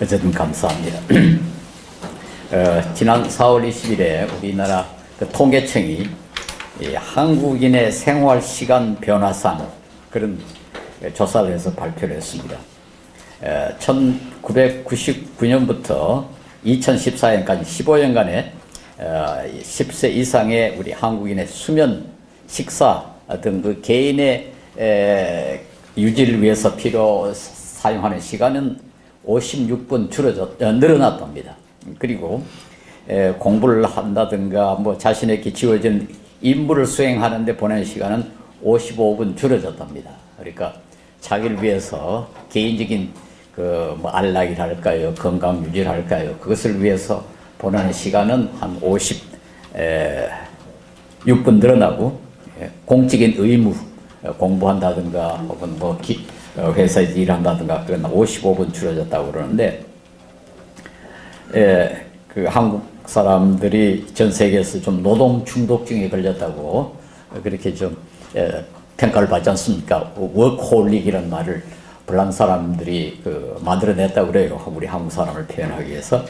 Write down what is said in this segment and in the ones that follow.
어쨌든 감사합니다. 지난 4월 20일에 우리나라 그 통계청이 이 한국인의 생활시간 변화상 그런 조사를 해서 발표를 했습니다. 1999년부터 2014년까지 15년간의 10세 이상의 우리 한국인의 수면, 식사 등 그 개인의 유지를 위해서 사용하는 시간은 56분 늘어났답니다. 그리고 공부를 한다든가 뭐 자신에게 지어진 임무를 수행하는데 보내는 시간은 55분 줄어졌답니다. 그러니까 자기를 위해서 개인적인 뭐 안락을 할까요, 건강 유지를 할까요, 그것을 위해서 보내는 시간은 한 56분 늘어나고 공적인 의무, 공부한다든가 혹은 뭐 회사에서 일한다든가 그건 55분 줄어졌다고 그러는데, 그 한국 사람들이 전 세계에서 좀 노동 중독증에 걸렸다고 그렇게 좀 평가를 받지 않습니까? 워크홀릭이라는 말을 불란 사람들이 만들어냈다고 그래요. 우리 한국 사람을 표현하기 위해서.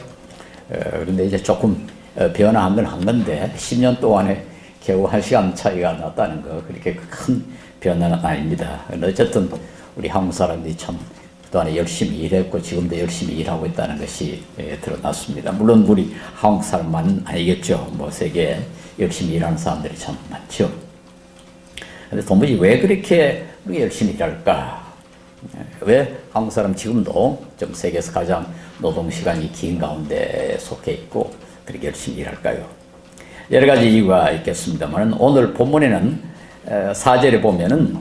그런데 이제 조금 변화한 건 한 건데 10년 동안에 겨우 1시간 차이가 났다는 거, 그렇게 큰 변화는 아닙니다. 어쨌든 우리 한국 사람들이 참 그동안에 열심히 일했고 지금도 열심히 일하고 있다는 것이 드러났습니다. 물론 우리 한국 사람만 아니겠죠. 뭐 세계에 열심히 일하는 사람들이 참 많죠. 근데 도무지 왜 그렇게 열심히 일할까? 왜 한국 사람 지금도 좀 세계에서 가장 노동시간이 긴 가운데 속해 있고 그렇게 열심히 일할까요? 여러 가지 이유가 있겠습니다만 오늘 본문에는 4절에 보면은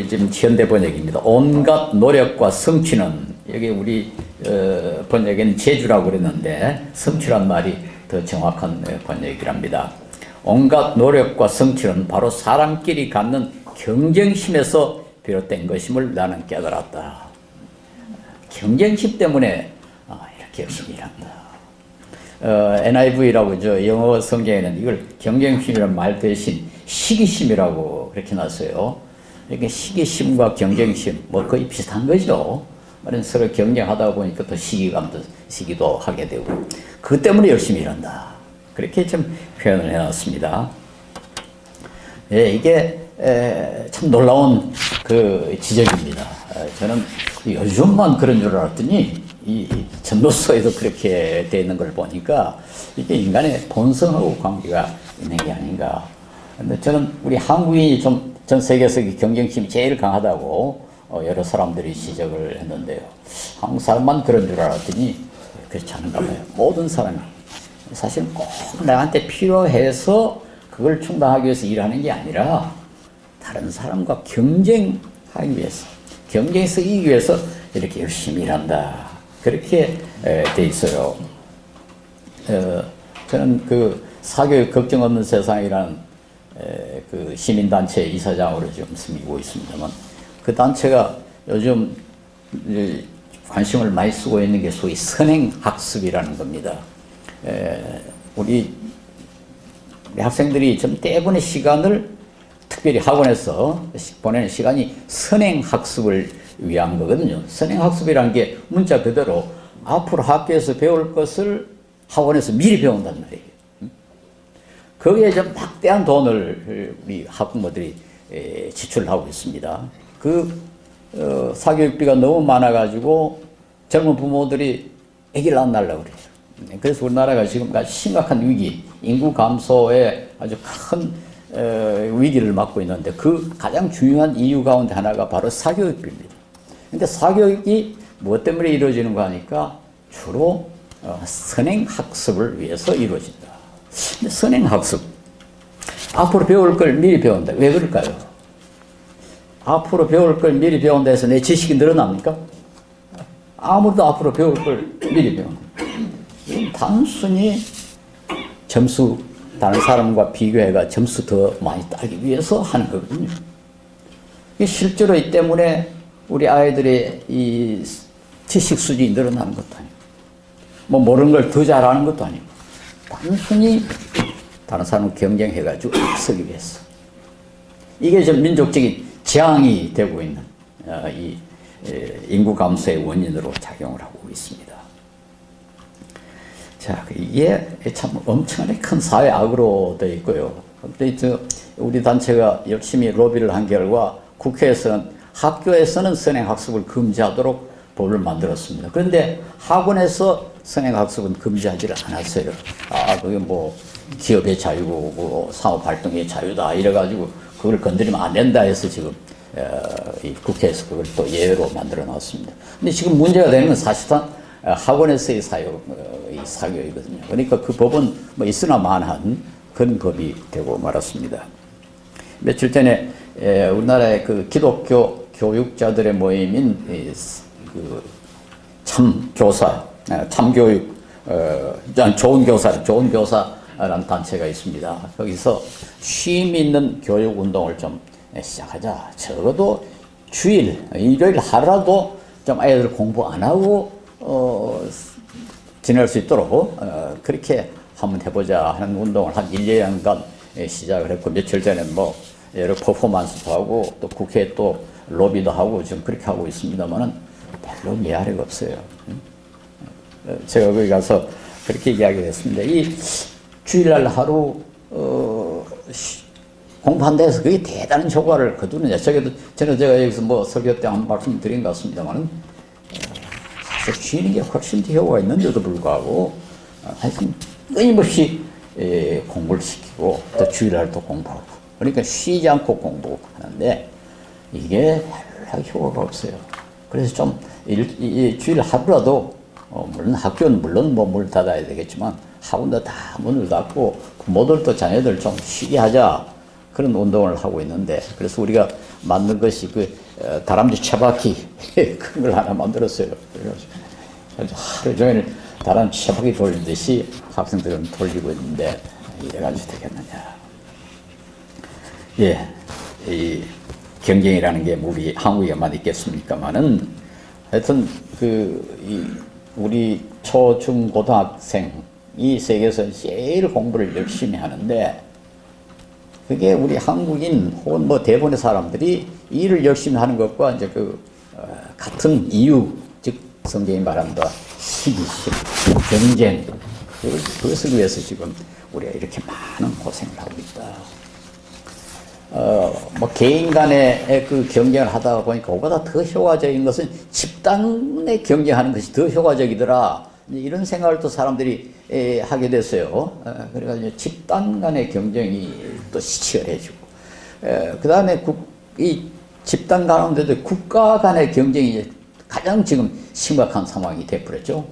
지금 현대 번역입니다. 온갖 노력과 성취는, 여기 우리 번역에는 재주라고 그랬는데 성취란 말이 더 정확한 번역이랍니다. 온갖 노력과 성취는 바로 사람끼리 갖는 경쟁심에서 비롯된 것임을 나는 깨달았다. 경쟁심 때문에 이렇게 열심히 일한다. NIV라고 영어 성경에는 이걸 경쟁심이라는 말 대신 시기심이라고 그렇게 놨어요. 이게 시기심과 경쟁심 뭐 거의 비슷한 거죠. 서로 경쟁하다 보니까 또 시기도 하게 되고 그 때문에 열심히 일한다. 그렇게 좀 표현을 해놨습니다. 이게 참 놀라운 그 지적입니다. 저는 요즘만 그런 줄 알았더니 이 전도서에도 그렇게 되어 있는 걸 보니까 이게 인간의 본성하고 관계가 있는 게 아닌가. 근데 저는 우리 한국인이 좀 전 세계에서 경쟁심이 제일 강하다고 여러 사람들이 지적을 했는데요. 한국 사람만 그런 줄 알았더니 그렇지 않은가 봐요. 모든 사람이 사실 꼭 나한테 필요해서 그걸 충당하기 위해서 일하는 게 아니라 다른 사람과 경쟁하기 위해서, 경쟁에서 이기기 위해서 이렇게 열심히 일한다. 그렇게 돼 있어요. 저는 그 사교육 걱정 없는 세상이라는 그 시민단체 이사장으로 지금 섬기고 있습니다만, 그 단체가 요즘 관심을 많이 쓰고 있는 게 소위 선행학습이라는 겁니다. 우리 학생들이 좀 때문에 시간을 특별히 학원에서 보내는 시간이 선행학습을 위한 거거든요. 선행학습이라는 게 문자 그대로 앞으로 학교에서 배울 것을 학원에서 미리 배운단 말이에요. 거기에 좀 막대한 돈을 우리 학부모들이 지출하고 있습니다. 사교육비가 너무 많아가지고 젊은 부모들이 아기를 안 낳으려고 그래요. 그래서 우리나라가 지금 심각한 위기, 인구 감소에 아주 큰 위기를 맞고 있는데 그 가장 중요한 이유 가운데 하나가 바로 사교육비입니다. 근데 사교육이 무엇 때문에 이루어지는가 하니까 주로 선행학습을 위해서 이루어진다. 근데 선행학습, 앞으로 배울 걸 미리 배운다. 왜 그럴까요? 앞으로 배울 걸 미리 배운다 해서 내 지식이 늘어납니까? 아무도 앞으로 배울 걸 미리 배운다. 단순히 점수, 다른 사람과 비교해가 점수 더 많이 따기 위해서 하는 거거든요. 실제로 이 때문에 우리 아이들의 이 지식 수준이 늘어나는 것도 아니고, 뭐 모르는 걸 더 잘하는 것도 아니고, 단순히 다른 사람과 경쟁해가지고 앞서기 위해서. 이게 좀 민족적인 재앙이 되고 있는 이 인구 감소의 원인으로 작용을 하고 있습니다. 자, 이게 참 엄청나게 큰 사회 악으로 되어 있고요. 근데 우리 단체가 열심히 로비를 한 결과 국회에서는 학교에서는 선행학습을 금지하도록 법을 만들었습니다. 그런데 학원에서 선행학습은 금지하지를 않았어요. 그게 뭐 기업의 자유고 뭐 상업활동의 자유다 이래가지고 그걸 건드리면 안 된다 해서 지금 이 국회에서 그걸 또 예외로 만들어 놨습니다. 근데 지금 문제가 되는 건 사실상 학원에서의 사교이거든요. 그러니까 그 법은 뭐 있으나 마나한 그런 법이 되고 말았습니다. 며칠 전에 우리나라의 그 기독교 교육자들의 모임인 그 참교사, 참교육, 좋은 교사라는 단체가 있습니다. 거기서 쉼 있는 교육 운동을 좀 시작하자. 적어도 주일, 일요일 하루라도 좀 아이들 공부 안 하고 지낼 수 있도록 그렇게 한번 해보자 하는 운동을 한 1, 2년간 시작을 했고, 며칠 전에 뭐 여러 퍼포먼스도 하고 또 국회에 또 로비도 하고 지금 그렇게 하고 있습니다만은 별로 메아리가 없어요. 제가 거기 가서 그렇게 이야기를 했습니다. 이 주일날 하루 공부한다 해서 그게 대단한 효과를 거두느냐. 저는 제가 여기서 뭐 설교 때 한 말씀 드린 것 같습니다만은 사실 쉬는 게 훨씬 더 효과가 있는데도 불구하고 하여튼 끊임없이 공부를 시키고 또 주일날도 공부하고 그러니까 쉬지 않고 공부하는데 이게 별로 효과가 없어요. 그래서 좀 주일 하루라도 물론 학교는 물론 뭐 문 닫아야 되겠지만 학원도 다 문을 닫고 부모들도 자녀들 좀 쉬게 하자 그런 운동을 하고 있는데, 그래서 우리가 만든 것이 다람쥐 채바퀴 그런 걸 하나 만들었어요. 그래서 하루 종일 다람쥐 채바퀴 돌리듯이 학생들은 돌리고 있는데 이래가지고 되겠느냐. 예, 이 경쟁이라는 게 우리 한국에만 있겠습니까만은 하여튼 우리 초, 중, 고등학생이 세계에서 제일 공부를 열심히 하는데 그게 우리 한국인 혹은 뭐 대부분의 사람들이 일을 열심히 하는 것과 이제 같은 이유, 즉 성경이 말한다 시기심, 경쟁, 그것을 위해서 지금 우리가 이렇게 많은 고생을 하고 있다. 뭐 개인 간의 그 경쟁을 하다 보니까 그보다 더 효과적인 것은 집단의 경쟁하는 것이 더 효과적이더라. 이런 생각을 또 사람들이 하게 됐어요. 그래가지고 집단 간의 경쟁이 또 치열해지고, 그 다음에 이 집단 가운데도 국가 간의 경쟁이 가장 지금 심각한 상황이 되어버렸죠.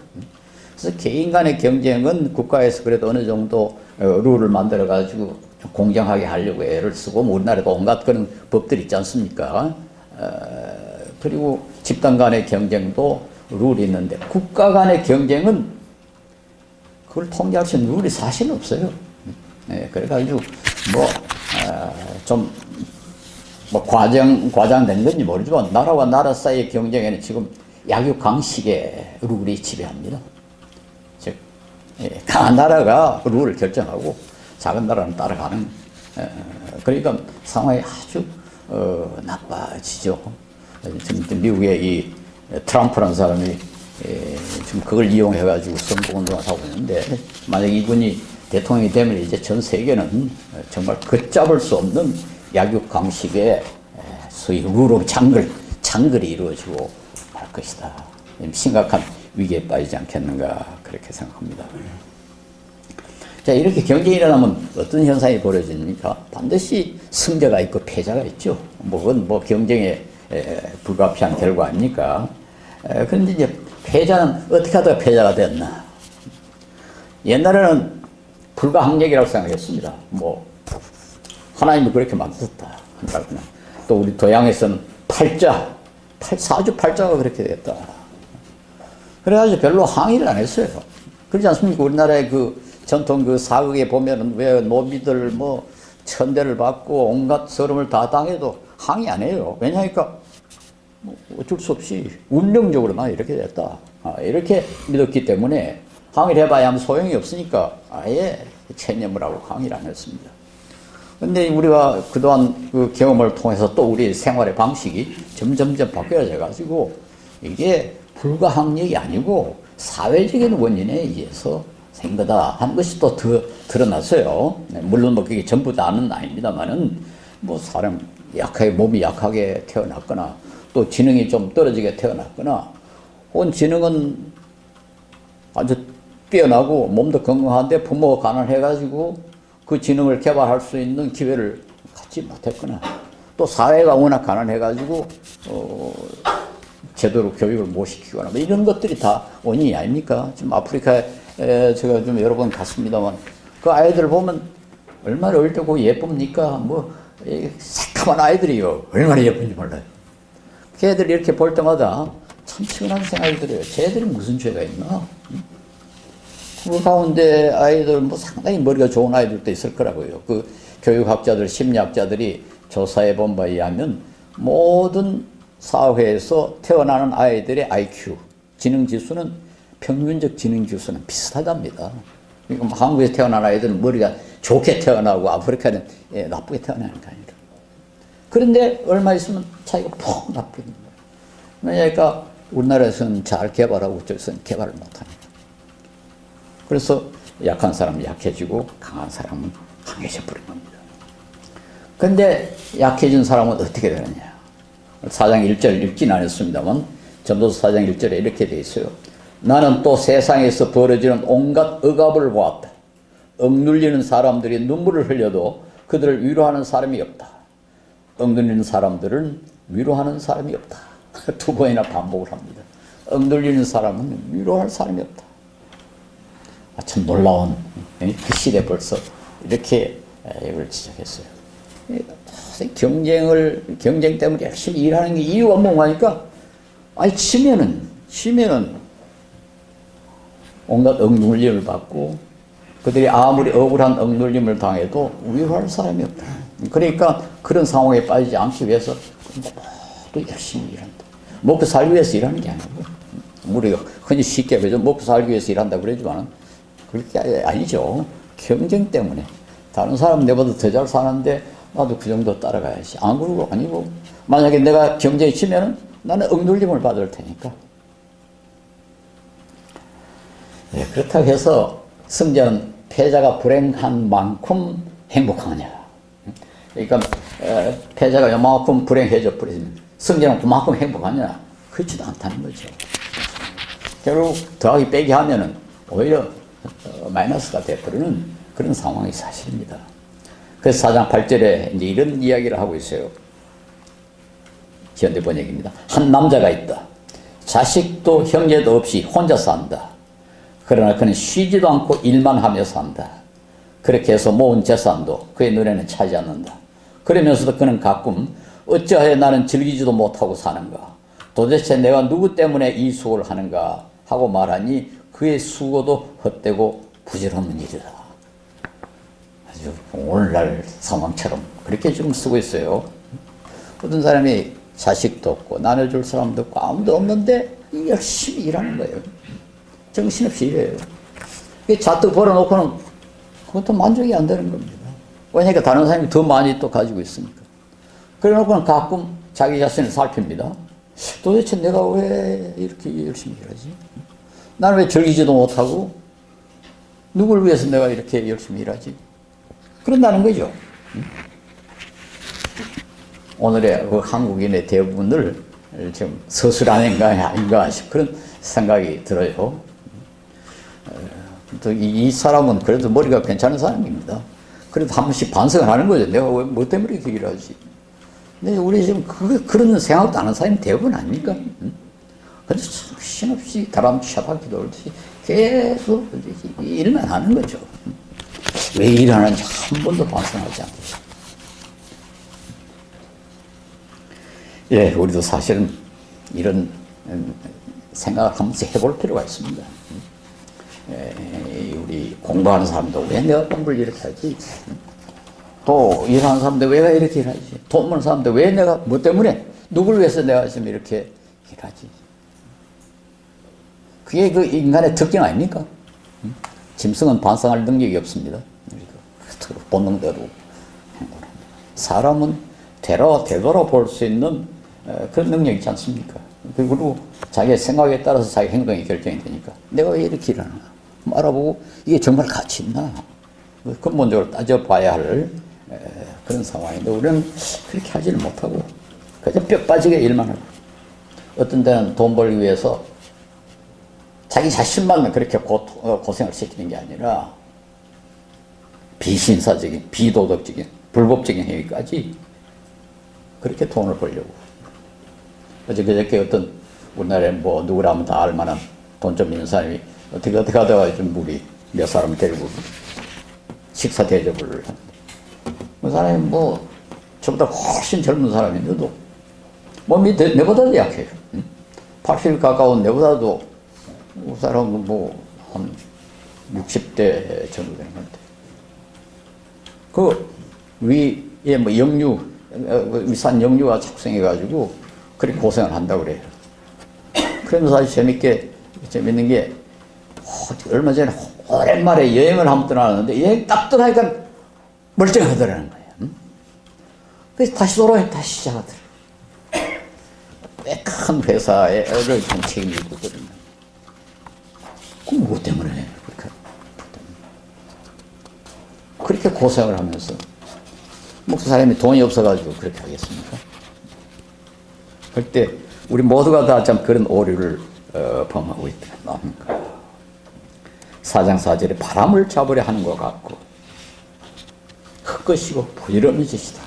그래서 개인 간의 경쟁은 국가에서 그래도 어느 정도 룰을 만들어가지고 좀 공정하게 하려고 애를 쓰고, 뭐 우리나라에도 온갖 그런 법들이 있지 않습니까? 그리고 집단 간의 경쟁도 룰이 있는데 국가 간의 경쟁은 그걸 통제할 수 있는 룰이 사실 없어요. 그래가지고 뭐 과장된 건지 모르지만 나라와 나라 사이의 경쟁에는 지금 약육강식의 룰이 지배합니다. 즉 강한 나라가 룰을 결정하고 작은 나라는 따라가는, 그러니까 상황이 아주 나빠지죠. 지금 미국의 이 트럼프라는 사람이 지금 그걸 이용해가지고 선거운동을 하고 있는데, 만약 이분이 대통령이 되면 이제 전 세계는 정말 걷잡을 수 없는 약육강식의 소위 루로 장글이 이루어지고 말 것이다. 심각한 위기에 빠지지 않겠는가 그렇게 생각합니다. 자, 이렇게 경쟁이 일어나면 어떤 현상이 벌어집니까? 반드시 승자가 있고 패자가 있죠. 그건 경쟁에 불가피한 결과 아닙니까? 그런데 이제 패자는 어떻게 하다가 패자가 됐나? 옛날에는 불가항력이라고 생각했습니다. 하나님이 그렇게 만드셨다. 또 우리 도양에서는 사주팔자가 그렇게 됐다. 그래가지고 별로 항의를 안 했어요. 그렇지 않습니까? 우리나라의 전통 사극에 보면은 왜 노비들 천대를 받고 온갖 서름을 다 당해도 항의 안 해요. 왜냐니까 어쩔 수 없이 운명적으로 나 이렇게 됐다. 이렇게 믿었기 때문에 항의를 해봐야 소용이 없으니까 아예 체념을 하고 항의를 안 했습니다. 근데 우리가 그동안 그 경험을 통해서 또 우리 생활의 방식이 점점점 바뀌어져 가지고 이게 불가항력이 아니고 사회적인 원인에 의해서 생긴 거다 하는 것이 또 드러났어요. 물론 뭐 그게 전부 다는 아닙니다만은 뭐 사람 몸이 약하게 태어났거나 또 지능이 좀 떨어지게 태어났거나 혹은 지능은 아주 뛰어나고 몸도 건강한데 부모가 가난해가지고 그 지능을 개발할 수 있는 기회를 갖지 못했거나 또 사회가 워낙 가난해가지고 제대로 교육을 못 시키거나 뭐 이런 것들이 다 원인이 아닙니까? 지금 아프리카에 제가 좀 여러 번 갔습니다만 그 아이들 보면 얼마나 어릴 때고 예쁩니까? 뭐 새카만 아이들이요. 얼마나 예쁜지 몰라요. 걔들 이렇게 볼 때마다 참 시원한 생각이 들어요. 쟤들이 무슨 죄가 있나? 그 가운데 아이들 뭐 상당히 머리가 좋은 아이들도 있을 거라고요. 그 교육학자들, 심리학자들이 조사해 본 바에 의하면 모든 사회에서 태어나는 아이들의 IQ, 지능지수는 평균적 지능지수는 비슷하답니다. 그러니까 뭐 한국에서 태어난 아이들은 머리가 좋게 태어나고 아프리카는 나쁘게 태어나는 게 아니라. 그런데 얼마 있으면 차이가 푹 나쁘게 됩니다. 그러니까 우리나라에서는 잘 개발하고 저기서는 개발을 못합니다. 그래서 약한 사람은 약해지고 강한 사람은 강해져 버린 겁니다. 그런데 약해진 사람은 어떻게 되느냐. 4장 1절 읽진 않았습니다만 전도서 4장 1절에 이렇게 되어 있어요. 나는 또 세상에서 벌어지는 온갖 억압을 보았다. 억눌리는 사람들이 눈물을 흘려도 그들을 위로하는 사람이 없다. 억눌리는 사람들은 위로하는 사람이 없다. 두 번이나 반복을 합니다. 억눌리는 사람은 위로할 사람이 없다. 참 놀라운 그 시대 벌써 이렇게 이걸 지적했어요. 경쟁 때문에 열심히 일하는 게 이유가 뭔가니까, 아니, 치면은 온갖 억눌림을 받고, 그들이 아무리 억울한 억눌림을 당해도 위로할 사람이 없다. 그러니까 그런 상황에 빠지지 않기 위해서 모두 열심히 일한다. 먹고 살기 위해서 일하는 게 아니고, 우리가 흔히 쉽게 그죠? 먹고 살기 위해서 일한다고 그러지만, 그렇게 아니죠. 경쟁 때문에. 다른 사람 내보다 더 잘 사는데, 나도 그 정도 따라가야지. 안 그러고 아니고, 만약에 내가 경쟁에 치면은 나는 억눌림을 받을 테니까. 네, 그렇다고 해서 승자는 패자가 불행한 만큼 행복하냐. 그러니까 패자가 요만큼 불행해져 버리면 승자는 그만큼 행복하냐. 그렇지도 않다는 거죠. 결국 더하기 빼기 하면은 오히려 마이너스가 되어버리는 그런 상황이 사실입니다. 그래서 4장 8절에 이제 이런 이야기를 하고 있어요. 현대 번역입니다. 한 남자가 있다. 자식도 형제도 없이 혼자 산다. 그러나 그는 쉬지도 않고 일만 하며 산다. 그렇게 해서 모은 재산도 그의 눈에는 차지 않는다. 그러면서도 그는 가끔 어찌하여 나는 즐기지도 못하고 사는가? 도대체 내가 누구 때문에 이 수고를 하는가? 하고 말하니 그의 수고도 헛되고 부질없는 일이다. 아주 오늘날 상황처럼 그렇게 지금 쓰고 있어요. 어떤 사람이 자식도 없고 나눠줄 사람도 없고 아무도 없는데 열심히 일하는 거예요. 정신없이 일해요. 잔뜩 벌어놓고는 그것도 만족이 안 되는 겁니다. 왜냐니까 다른 사람이 더 많이 또 가지고 있으니까. 그래 놓고는 가끔 자기 자신을 살핍니다. 도대체 내가 왜 이렇게 열심히 일하지? 나는 왜 즐기지도 못하고 누굴 위해서 내가 이렇게 열심히 일하지? 그런다는 거죠. 오늘의 그 한국인의 대부분을 지금 서술 아닌가 그런 생각이 들어요. 또 이 사람은 그래도 머리가 괜찮은 사람입니다. 그래도 한 번씩 반성을 하는 거죠. 내가 왜 뭐 때문에 이렇게 일하지? 근데 우리 지금 그런 생각도 안 하는 사람이 대부분 아닙니까? 근데 정신없이 다람쥐바퀴 돌듯이 계속 일만 하는 거죠. 왜 일하는지 한 번도 반성하지 않고. 예, 우리도 사실은 이런 생각을 한 번씩 해볼 필요가 있습니다. 우리 공부하는 사람도 왜 내가 공부를 이렇게 하지? 또 일하는 사람도 왜 내가 이렇게 일하지? 돈 버는 사람도 왜 내가 뭐 때문에 누굴 위해서 내가 지금 이렇게 일하지? 그게 그 인간의 특징 아닙니까? 짐승은 반성할 능력이 없습니다. 본능대로 행동합니다. 사람은 되돌아볼 수 있는 그런 능력이 있지 않습니까? 그리고 자기의 생각에 따라서 자기 행동이 결정이 되니까 내가 왜 이렇게 일하나 알아보고 이게 정말 가치 있나 근본적으로 따져봐야 할 그런 상황인데 우리는 그렇게 하지를 못하고 그냥 뼈 빠지게 일만 하고 어떤 데는 돈 벌기 위해서 자기 자신만 그렇게 고생을 시키는 게 아니라 비신사적인, 비도덕적인, 불법적인 행위까지 그렇게 돈을 벌려고. 그저께 어떤 우리나라에 뭐 누구라면 다 알만한 돈 좀 있는 사람이 어떻게 하다가 좀 우리 몇 사람을 데리고 식사 대접을 하는데 그 사람이 뭐 저보다 훨씬 젊은 사람인데도 몸이 내보다도 약해요. 80 가까운 내보다도 그 사람은 뭐 한 60대 정도 되는 건데 그 위에 뭐 역류 위산 역류가 착생해가지고 그렇게 고생을 한다고 그래요. 그러면서 아주 재밌는 게 얼마 전에 오랜만에 여행을 한번 떠나는데 여행 딱 떠나니까 멀쩡하더라는 거예요. 그래서 다시 돌아오니 다시 시작하더라고요. 꽤 큰 회사를 좀 책임지고 있거든요. 그 무엇 때문에 그렇게 고생을 하면서 뭐 그 사람이 돈이 없어가지고 그렇게 하겠습니까? 그때 우리 모두가 다 참 그런 오류를 범하고 있다. 4장 4절에 바람을 잡으려 하는 것 같고 헛것이고 부질없는 짓이다.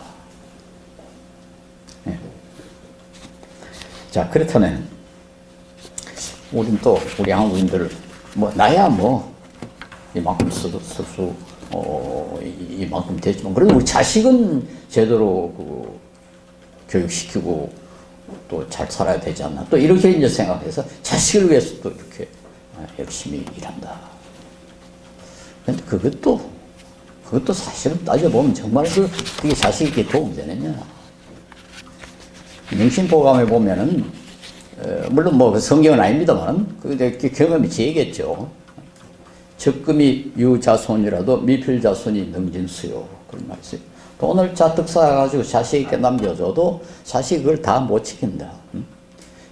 네. 자 그렇다면 우린 또 우리 한국인들을 뭐 나야 뭐 이만큼 쓸수 이만큼 되지만 그래도 우리 자식은 제대로 그 교육시키고 또 잘 살아야 되지 않나 또 이렇게 이제 생각해서 자식을 위해서 또 이렇게 열심히 일한다. 근데 그것도 사실은 따져보면 정말 그게 자식에게 도움이 되느냐. 명심보감에 보면은 물론 뭐 성경은 아닙니다만 그 경험이 제겠죠. 적금이 유자손이라도 미필자손이 능진수요. 그런 말이 있어요. 돈을 잔뜩 쌓아가지고 자식에게 남겨줘도 자식이 그걸 다 못 지킨다.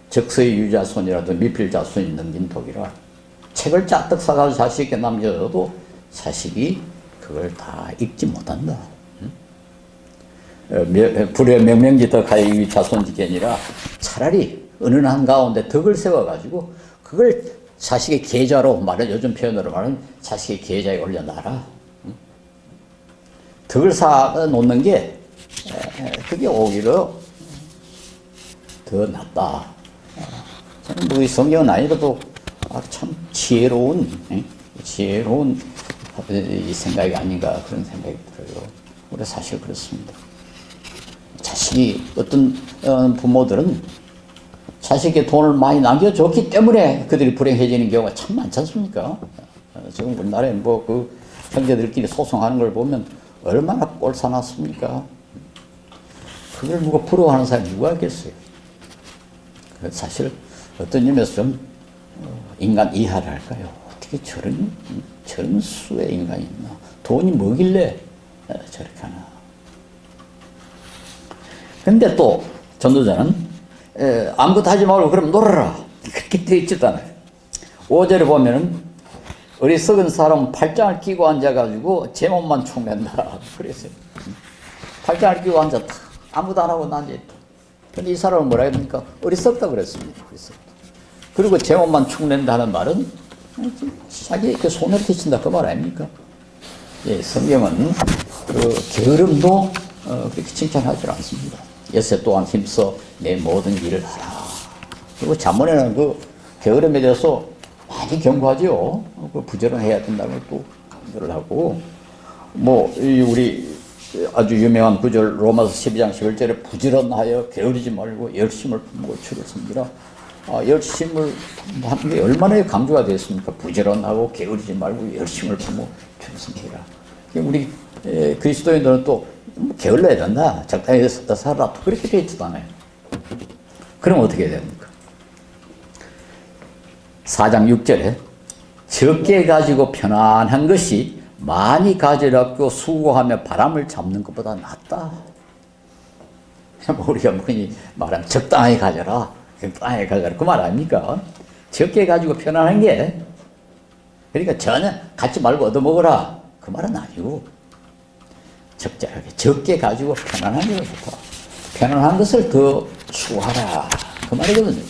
적서의 유자손이라도 미필자손이 능진독이라. 책을 잔뜩 사가지고 자식에게 남겨줘도 자식이 그걸 다 읽지 못한다. 불의 명명지덕하여 유자손지견이라 차라리 어느 한가운데 덕을 세워가지고 그걸 자식의 계좌로 말해 요즘 표현으로 말하면 자식의 계좌에 올려놔라. 덕을 쌓아 놓는 게 그게 오히려 더 낫다. 저는 뭐 성경은 아니라도 참 지혜로운 이 생각이 아닌가 그런 생각이 들어요. 우리 사실 그렇습니다. 자식이 어떤 부모들은 자식에게 돈을 많이 남겨줬기 때문에 그들이 불행해지는 경우가 참 많지 않습니까? 지금 우리나라에 뭐 그 형제들끼리 소송하는 걸 보면 얼마나 꼴사납습니까? 그걸 누가 부러워하는 사람이 누가 있겠어요? 사실 어떤 점에서 좀 인간 이하를 할까요? 어떻게 저런 수의 인간이 있나? 돈이 뭐길래 저렇게 하나? 근데 또 전도자는 아무것도 하지 말고 그럼 놀아라. 그렇게 되어 있지도 않아요. 5절에 보면은 어리석은 사람은 팔짱을 끼고 앉아가지고 제 몸만 축낸다. 그랬어요. 팔짱을 끼고 앉았다. 아무도 안 하고 앉아있다. 근데 이 사람은 뭐라 해야 됩니까? 어리석다 그랬습니다. 그리고 제 몸만 축낸다는 말은 자기 그 손을 끼친다 그 말 아닙니까? 예, 성경은 그 게으름도 그렇게 칭찬하지 않습니다. 여세 또한 힘써 내 모든 일을 하라. 그리고 잠언에는 그 게으름에 대해서 많이 경고하죠. 그 부지런해야 된다고 또 강조를 하고, 뭐 우리 아주 유명한 구절 로마서 12장 11절에 부지런하여 게으르지 말고 열심을 품고 주를 섬기라. 열심을 하는 게 얼마나 강조가 되었습니까? 부지런하고 게으르지 말고 열심을 품고 주를 섬기라. 우리 그리스도인들은 또 게을러야 된다. 적당히 살아라. 그렇게 되어 있지도 않아요. 그럼 어떻게 해야 됩니까? 4장 6절에 적게 가지고 편안한 것이 많이 가지려고 수고하며 바람을 잡는 것보다 낫다. 우리가 흔히 말하면 적당히 가져라. 적당히 가져라. 그 말 아닙니까? 적게 가지고 편안한 게, 그러니까 전혀 갖지 말고 얻어먹어라. 그 말은 아니고, 적절하게, 적게 가지고 편안한 게 좋다. 편안한 것을 더 추구하라. 그 말이거든요.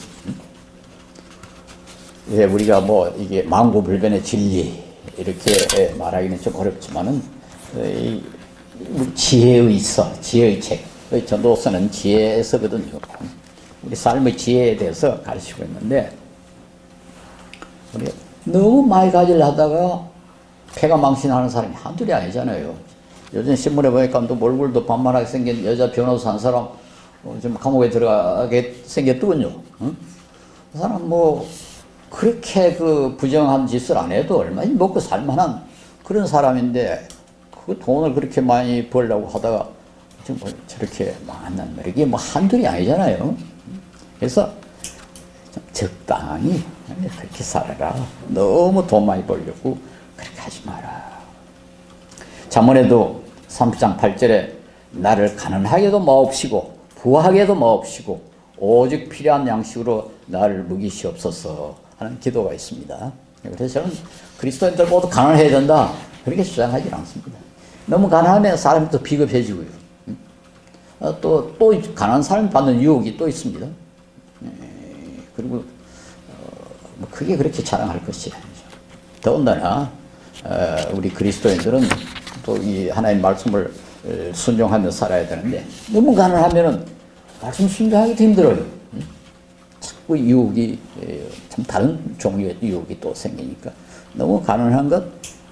예, 우리가 뭐, 이게 만고불변의 진리, 이렇게 말하기는 좀 어렵지만은, 지혜의 서, 지혜의 책. 전도서는 지혜의 서거든요. 우리 삶의 지혜에 대해서 가르치고 있는데, 우리가 너무 많이 가지려 하다가 폐가 망신하는 사람이 한둘이 아니잖아요. 요즘 신문에 보니까 또 얼굴도 반만하게 생긴 여자 변호사 한 사람 좀 감옥에 들어가게 생겼더군요. 응? 그 사람 뭐 그렇게 그 부정한 짓을 안 해도 얼마나 먹고 살만한 그런 사람인데 그 돈을 그렇게 많이 벌려고 하다가 지금 뭐 저렇게 망한단 말이에요. 이게 뭐 한둘이 아니잖아요. 그래서 적당히 그렇게 살아라. 너무 돈 많이 벌려고 그렇게 하지 마라. 잠언에도 30장 8절에 나를 가난하게도 마옵시고 부하게도 마옵시고 오직 필요한 양식으로 나를 먹이시옵소서 하는 기도가 있습니다. 그래서 저는 그리스도인들 모두 가난해야 된다 그렇게 주장하지 않습니다. 너무 가난하면 사람이 또 비겁해지고요. 또 가난한 사람이 받는 유혹이 또 있습니다. 그리고 뭐 크게 그렇게 자랑할 것이 아니죠. 더군다나 우리 그리스도인들은 또 이 하나님 말씀을 순종하며 살아야 되는데 너무 가난하면은 말씀 순종하기도 힘들어요. 자꾸 유혹이 참 다른 종류의 유혹이 또 생기니까 너무 가난한 것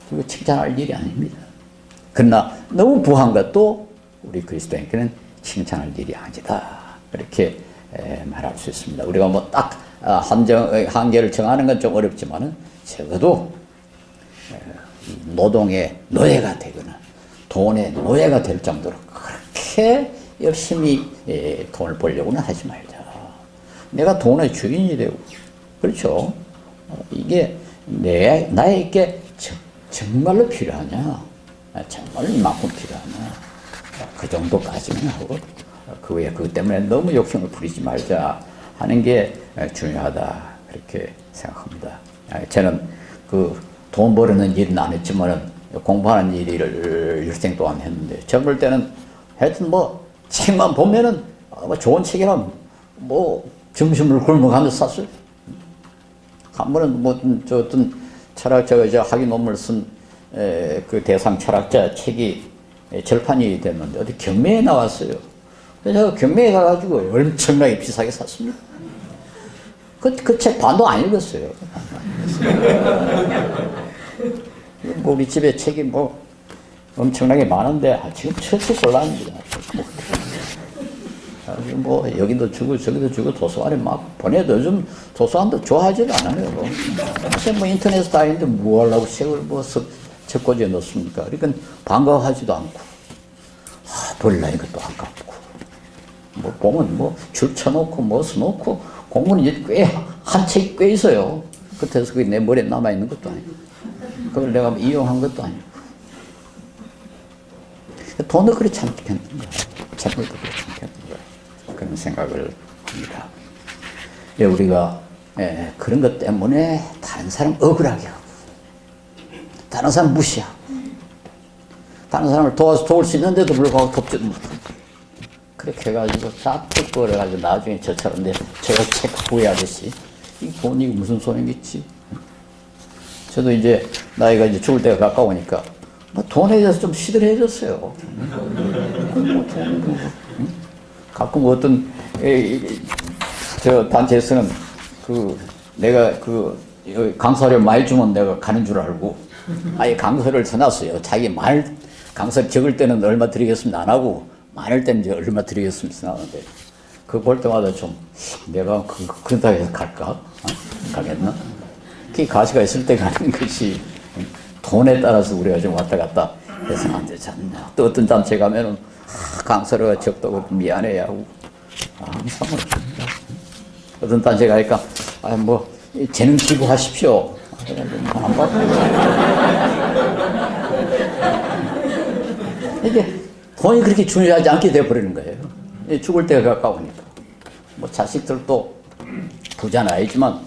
그리고 칭찬할 일이 아닙니다. 그러나 너무 부한 것도 우리 그리스도인께는 칭찬할 일이 아니다. 그렇게 말할 수 있습니다. 우리가 뭐 딱 한계를 정하는 건 좀 어렵지만은 적어도 노동의 노예가 되거나 돈의 노예가 될 정도로 그렇게 열심히 돈을 벌려고는 하지 말자. 내가 돈의 주인이 되고, 그렇죠? 이게 나에게 정말로 필요하냐? 정말로 이만큼 필요하냐? 그 정도까지는 하고, 그 외에 그것 때문에 너무 욕심을 부리지 말자 하는 게 중요하다. 그렇게 생각합니다. 저는 돈 버는 일은 안 했지만은 공부하는 일을 일생 동안 했는데 젊을 때는 하여튼 뭐 책만 보면은 뭐 좋은 책이라면 뭐 점심을 굶어가면서 샀어요. 한 번은 뭐 어떤 철학자가 학위 논문을 쓴 그 대상 철학자 책이 절판이 됐는데 어디 경매에 나왔어요. 그래서 제가 경매에 가가지고 엄청나게 비싸게 샀습니다. 그 책 반도 안 읽었어요. 뭐 우리 집에 책이 뭐 엄청나게 많은데 지금 철수 곤란합니다. 뭐 여기도 주고 저기도 주고 도서관에 막 보내도 요즘 도서관도 좋아하지도 않아요. 요새 뭐 인터넷에 다 있는데 뭐 하려고 책을 뭐 책꽂이에 넣습니까? 그러니까 반가워하지도 않고 돌리는 것도 아깝고 뭐 보면 뭐 줄 쳐놓고 뭐 써놓고 공부는 이제 한 책이 꽤 있어요. 끝에서 그게 내 머리에 남아있는 것도 아니고 그걸 내가 이용한 것도 아니고 돈을 그렇게 참겠는가 책을 그렇게 참겠는가 그런 생각을 합니다. 우리가 그런 것 때문에 다른 사람 억울하게 하고 다른 사람 무시하고 다른 사람을 도와서 도울 수 있는데도 불구하고 돕지도 못하고 그렇게 해가지고 자꾸 그래가지고 나중에 저처럼 제가 책 후회하듯이 이 돈이 무슨 소용이겠지. 저도 이제 나이가 이제 죽을 때가 가까우니까 뭐 돈에 대해서 좀 시들해졌어요. 가끔 어떤 저 단체에서는 내가 강사료 많이 주면 내가 가는 줄 알고 아예 강사료를 써놨어요. 자기 강사 적을 때는 얼마 드리겠습니다 안 하고 많을 때는 이제 얼마 드리겠습니다 써놨는데 그거 볼 때마다 좀 내가 그러다 해서 갈까? 가겠나? 그 가치가 있을 때 가는 것이 돈에 따라서 우리가 좀 왔다 갔다 해서는 안 되지 않나. 또 어떤 단체 가면은 강사료가 적다고 미안해 하고 상관없습니다. 어떤 단체 가니까 뭐 재능 기부하십시오. 안 받고 이게 돈이 그렇게 중요하지 않게 돼버리는 거예요. 죽을 때가 가까우니까. 뭐 자식들도 부자는 아니지만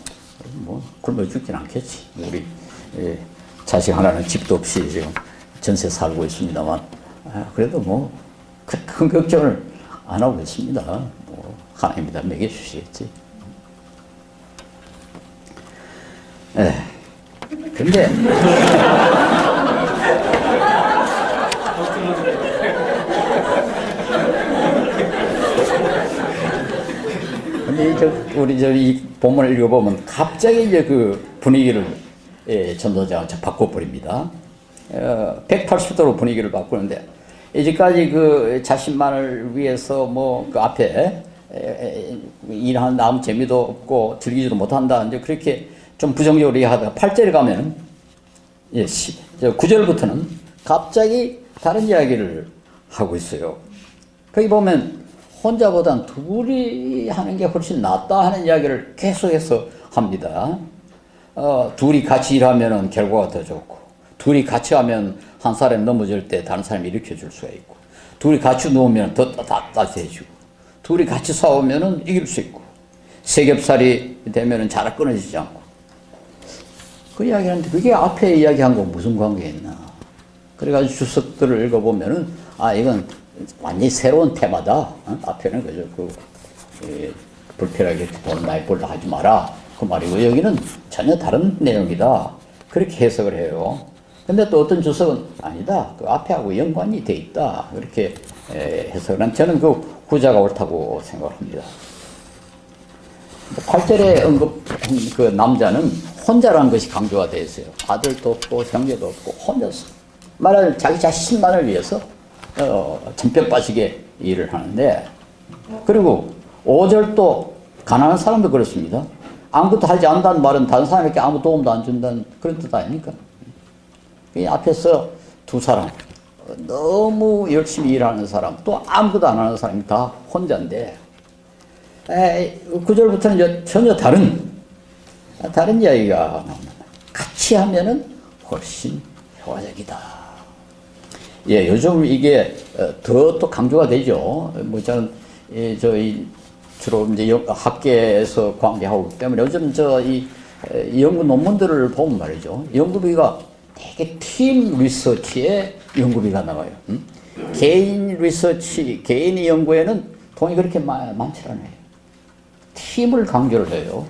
뭐 굶어 죽진 않겠지. 우리 자식 하나는 집도 없이 지금 전세 살고 있습니다만 그래도 뭐 큰 걱정을 안 하고 있습니다. 뭐 하나님이 다 먹여주시겠지. 근데 우리 이 본문을 읽어보면 갑자기 이제 그 분위기를 전도자가 바꿔버립니다. 180도로 분위기를 바꾸는데 이제까지 그 자신만을 위해서 뭐 그 앞에 일하는 아무 재미도 없고 즐기지도 못한다. 이제 그렇게 좀 부정적으로 얘기하다가 8절에 가면은 9절부터는 갑자기 다른 이야기를 하고 있어요. 거기 보면 혼자보단 둘이 하는 게 훨씬 낫다 하는 이야기를 계속해서 합니다. 둘이 같이 일하면 결과가 더 좋고, 둘이 같이 하면 한 사람이 넘어질 때 다른 사람이 일으켜 줄 수가 있고, 둘이 같이 누우면 더 따뜻해지고, 둘이 같이 싸우면 이길 수 있고, 세겹살이 되면 잘 끊어지지 않고. 그 이야기 하는데 그게 앞에 이야기한 거 무슨 관계 있나. 그래가지고 주석들을 읽어보면은, 이건 완전히 새로운 테마다. 앞에는 그저 불편하게 돈 많이 벌다 하지 마라. 그 말이고, 여기는 전혀 다른 내용이다. 그렇게 해석을 해요. 근데 또 어떤 주석은 아니다. 그 앞에하고 연관이 돼 있다. 그렇게 해석을 한 저는 그 후자가 옳다고 생각합니다. 8절에 언급한 그 남자는 혼자라는 것이 강조가 되어 있어요. 아들도 없고 형제도 없고 혼자서. 말하자면 자기 자신만을 위해서 전뼈 빠지게 일을 하는데, 그리고 5절도 가난한 사람도 그렇습니다. 아무것도 하지 않는다는 말은 다른 사람에게 아무 도움도 안 준다는 그런 뜻 아닙니까? 이 앞에서 두 사람, 너무 열심히 일하는 사람, 또 아무것도 안 하는 사람이 다 혼자인데, 9절부터는 이제 전혀 다른 이야기가 나옵니다. 같이 하면은 훨씬 효과적이다. 요즘 이게 더 또 강조가 되죠. 뭐 저는 주로 이제 학계에서 관계하고 있기 때문에 요즘 이 연구 논문들을 보면 말이죠. 연구비가 되게 팀 리서치에 연구비가 나와요. 개인 리서치, 개인의 연구에는 돈이 그렇게 많지 않아요. 팀을 강조를 해요.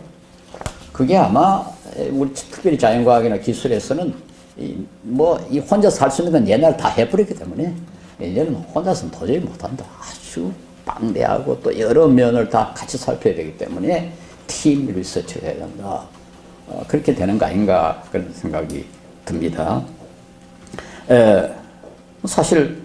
그게 아마 우리 특별히 자연과학이나 기술에서는 이 혼자서 할 수 있는 건 옛날에 다 해버렸기 때문에 이제는 혼자서는 도저히 못한다. 아주 방대하고 또 여러 면을 다 같이 살펴야 되기 때문에 팀 리서치를 해야 된다. 그렇게 되는 거 아닌가 그런 생각이 듭니다. 사실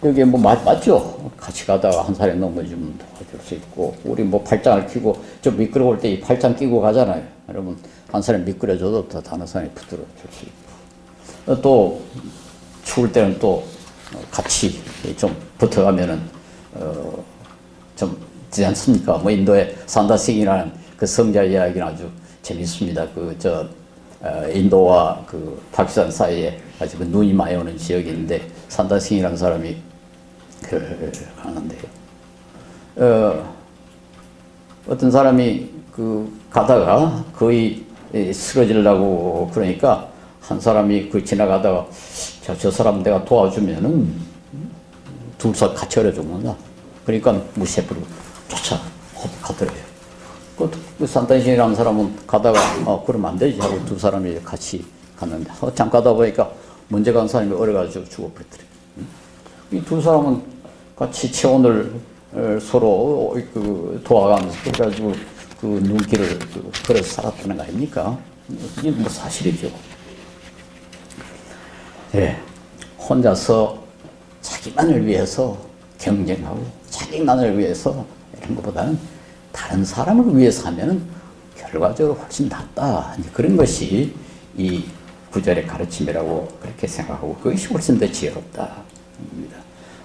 여기 뭐 맞죠? 같이 가다가 한 사람이 넘어지면 도와줄 수 있고, 우리 뭐 팔짱을 끼고 좀 미끄러울 때 이 팔짱 끼고 가잖아요. 여러분 한 사람이 미끄러져도 더 다른 사람이 붙들어 줄 수 있고, 또 추울 때는 또 같이 좀 붙어가면은 좀 되지 않습니까? 뭐 인도의 산다싱이라는 그 성자 이야기는 아주 재밌습니다. 인도와 그 파키스탄 사이에 아주 그 눈이 많이 오는 지역이 있는데 산다싱이라는 사람이 하는데요. 어떤 사람이 가다가 거의 쓰러지려고 그러니까 한 사람이 지나가다가 저 사람 내가 도와주면은 둘이서 같이 어려 죽는다. 그러니까 무시해버리고 쫓아가더래요. 그 산다싱이라는 사람은 가다가 그러면 안 되지 하고 두 사람이 같이 갔는데 잠깐 가다 보니까 먼저 간 사람이 얼어가지고 죽어버렸더래요. 이 두 사람은 같이 체온을 서로 도와가면서 그래가지고 그 눈길을 걸어서 살았다는 거 아닙니까? 이게 뭐 사실이죠. 혼자서 자기만을 위해서 경쟁하고 자기만을 위해서 이런 것보다는 다른 사람을 위해서 하면은 결과적으로 훨씬 낫다. 그런 것이 이 구절의 가르침이라고 그렇게 생각하고 그것이 훨씬 더 지혜롭다.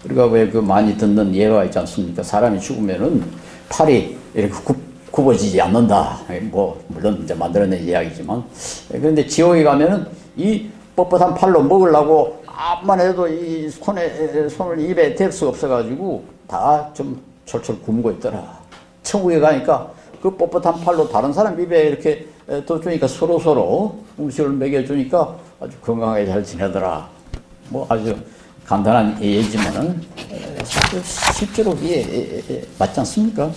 우리가 왜 많이 듣는 예가 있지 않습니까? 사람이 죽으면은 팔이 이렇게 굽어지지 않는다. 뭐 물론 이제 만들어낸 이야기지만, 그런데 지옥에 가면은 이 뻣뻣한 팔로 먹으려고 암만 해도 이 손을 입에 댈 수 없어가지고 다 좀 철철 굶고 있더라. 천국에 가니까 그 뻣뻣한 팔로 다른 사람 입에 이렇게 덮주니까 서로서로 음식을 먹여주니까 아주 건강하게 잘 지내더라. 뭐 아주 간단한 예지만은 사실 실제로 이게 맞지 않습니까?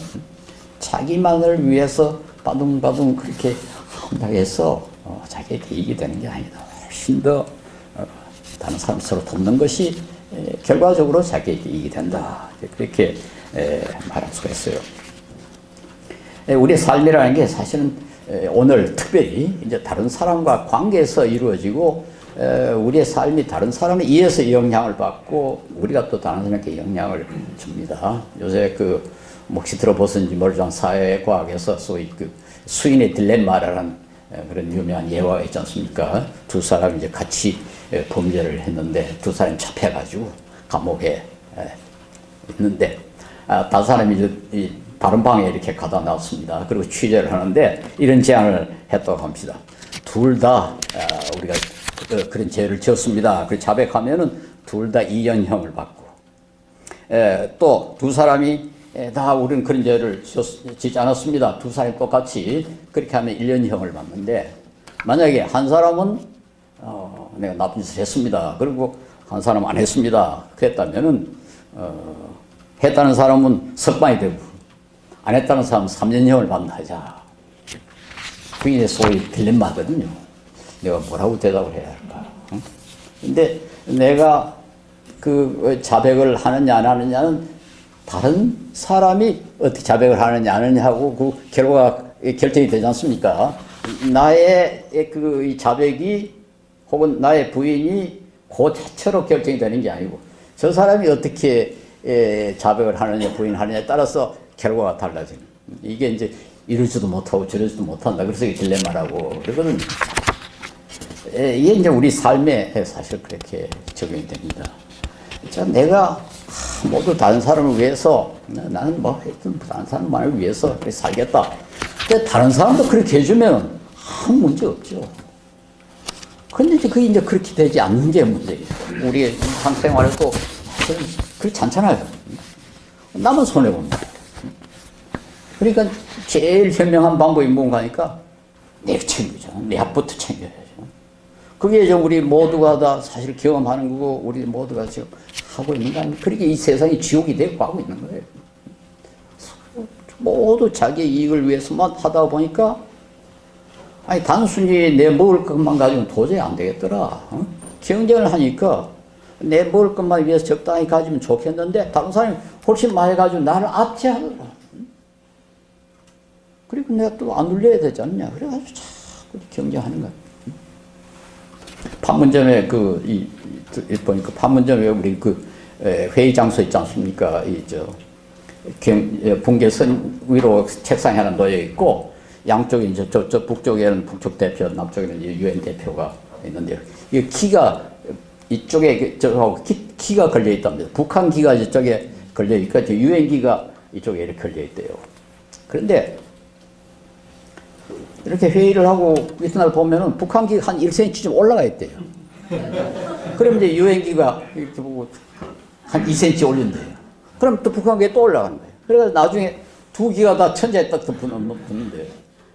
자기만을 위해서 바둥바둥 그렇게 한다고 해서 자기에게 이익이 되는 게 아니다. 훨씬 더 다른 사람 서로 돕는 것이 결과적으로 자기에게 이익이 된다. 그렇게 말할 수가 있어요. 우리의 삶이라는 게 사실은 오늘 특별히 이제 다른 사람과 관계에서 이루어지고 우리의 삶이 다른 사람에 의해서 영향을 받고 우리가 또 다른 사람에게 영향을 줍니다. 요새 그 혹시 들어보셨는지 모르지만 사회과학에서 소위 그 수인의 딜레마라는 그런 유명한 예화가 있지 않습니까? 두 사람이 이제 같이 범죄를 했는데 두 사람이 잡혀가지고 감옥에 있는데 다른 사람이 이제 다른 방에 이렇게 가다 나왔습니다. 그리고 취재를 하는데 이런 제안을 했다고 합니다. 둘 다 우리가 그런 죄를 지었습니다. 그 자백하면은 둘 다 2년형을 받고 또 두 사람이 다 우리는 그런 죄를 짓지 않았습니다. 두 사람이 똑같이 그렇게 하면 1년형을 받는데 만약에 한 사람은 내가 나쁜 짓을 했습니다. 그리고 한 사람은 안 했습니다. 그랬다면은 했다는 사람은 석방이 되고 안 했다는 사람은 3년형을 받는다 하자. 그게 소위 딜레마거든요. 내가 뭐라고 대답을 해야 할까? 근데 내가 그 자백을 하느냐 안 하느냐는 다른 사람이 어떻게 자백을 하느냐 안 하느냐하고 그 결과가 결정이 되지 않습니까? 나의 그 자백이 혹은 나의 부인이 그 자체로 결정이 되는 게 아니고 저 사람이 어떻게 자백을 하느냐 부인하느냐에 따라서 결과가 달라지는. 이게 이제 이러지도 못하고 저러지도 못한다. 그래서 이게 딜레마라고 그러거든요. 이게 이제 우리 삶에 사실 그렇게 적용이 됩니다. 자, 내가 모두 다른 사람을 위해서 나는 뭐 하여튼 다른 사람만을 위해서 그렇게 살겠다. 근데 다른 사람도 그렇게 해주면 아무 문제 없죠. 근데 이제 그게 이제 그렇게 되지 않는 게 문제예요. 우리의 일상생활에도 그렇지 않잖아요. 남은 손해봅니다. 그러니까 제일 현명한 방법이 뭔가 하니까 내가 챙기자. 내 앞부터 챙겨야죠. 그게 이제 우리 모두가 다 사실 경험하는 거고 우리 모두가 지금 하고 있는 거 아닙니까? 그러니까 이 세상이 지옥이 되고 하고 있는 거예요. 모두 자기 이익을 위해서만 하다 보니까 아니 단순히 내 먹을 것만 가지고는 도저히 안 되겠더라. 경쟁을 하니까 내 먹을 것만 위해서 적당히 가지면 좋겠는데 다른 사람이 훨씬 많이 가지고 나를 압제하더라. 그리고 내가 또 안 눌려야 되지 않냐. 그래가지고 자꾸 경쟁하는 거야. 판문점에 보니까 판문점에 우리 회의 장소 있지 않습니까? 분계선 위로 책상이 하나 놓여 있고 양쪽에 이제 저쪽 북쪽에는 북쪽 대표, 남쪽에는 유엔 대표가 있는데 이 키가 이쪽에 저하고 키가 걸려 있답니다. 북한 키가 이쪽에 걸려 있고 유엔 키가 이쪽에 이렇게 걸려 있대요. 그런데 이렇게 회의를 하고 이튿날 보면은 북한기가 한 1cm 좀 올라가 있대요. 그러면 이제 유엔기가 이렇게 보고 한 2cm 올린대요. 그럼 또 북한기가 또 올라가는 거예요. 그래서 나중에 두 기가 다 천장에 딱 붙는데요.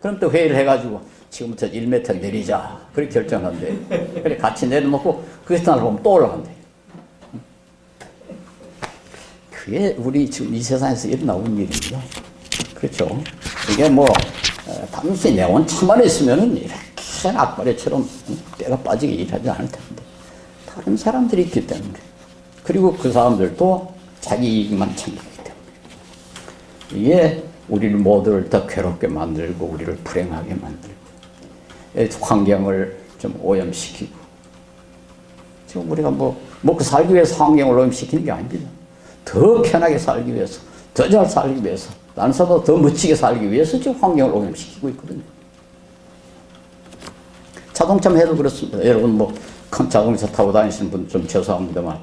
그럼 또 회의를 해가지고 지금부터 1m 내리자. 그렇게 결정한대요. 그래 같이 내려놓고 그 이튿날 보면 또 올라간대요. 그게 우리 지금 이 세상에서 일어나고 있는 일입니다. 그렇죠. 이게 뭐 단순히 내 원천만 있으면은 이렇게 악바리처럼 때가 빠지게 일하지 않을 텐데 다른 사람들이 있기 때문에 그리고 그 사람들도 자기 이익만 챙기기 때문에 이게 우리를 모두를 더 괴롭게 만들고 우리를 불행하게 만들고 환경을 좀 오염시키고 지금 우리가 뭐 먹고 살기 위해서 환경을 오염시키는 게 아닙니다. 더 편하게 살기 위해서 더 잘 살기 위해서 다른 사람보다 더 멋지게 살기 위해서 지금 환경을 오염시키고 있거든요. 자동차만 해도 그렇습니다. 여러분 뭐 큰 자동차 타고 다니시는 분 좀 죄송합니다만